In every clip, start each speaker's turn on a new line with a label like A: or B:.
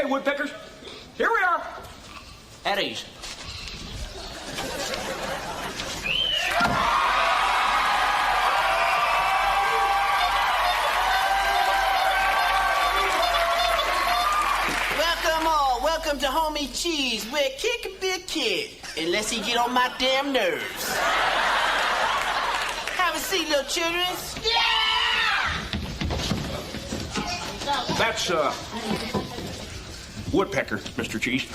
A: Woodpeckers. Here we are. At ease.
B: Welcome to Homey Cheese, where a kid can be a kid, unless he get on my damn nerves. Have a seat, little children. Yeah!
A: That's, Woodpecker, Mr. Cheese.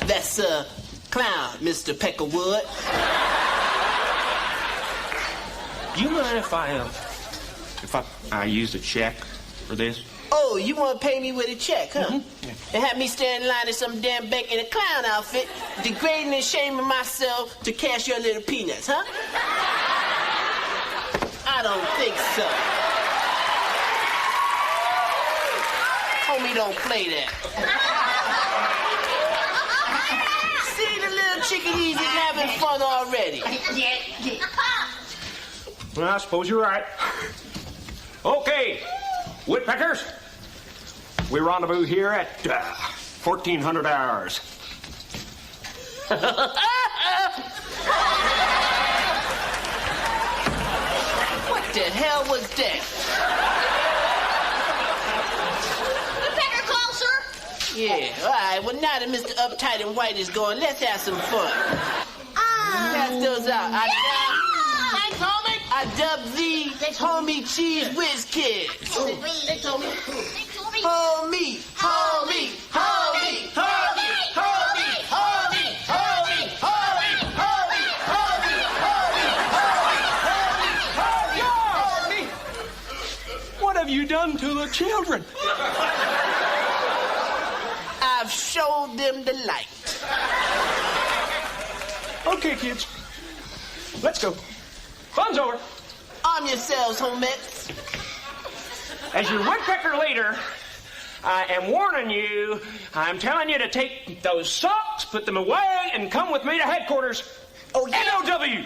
B: That's, Clown, Mr. Peckerwood.
A: Do you mind if I used a check for this?
B: Oh, you want to pay me with a check, huh?
A: Mm-hmm. Yeah.
B: And have me stand in line in some damn bank in a clown outfit, degrading and shaming myself to cash your little peanuts, huh? I don't think so. Homey don't play that. See, the little chickadees is having fun already.
A: Well, I suppose you're right. Okay, Woodpeckers. We rendezvous here at 1400 hours.
B: What the hell was that?
C: Woodpecker call, sir?
B: Yeah, all right. Well, now that Mr. Uptight and White is gone, let's have some fun. Pass those out.
C: Thanks, Homey.
B: I dubbed thee Homey Cheese Whiz Kids.
C: Thanks, Homey.
B: Homey, homey, homey, homey, homey, homey, homey, homey, homey, homey, homey, homey.
A: What have you done to the children?
B: I've showed them the light.
A: Okay, kids. Let's go. Fun's over.
B: Arm yourselves, homettes.
A: As your Woodpecker leader, I am warning you. I'm telling you to take those socks, put them away, and come with me to headquarters.
B: Oh, yeah.
A: NOW.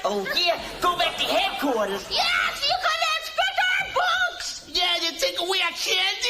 B: Oh, yeah. Go back to headquarters.
C: Yes, you can inspect our books.
B: Yeah, you take away our candy.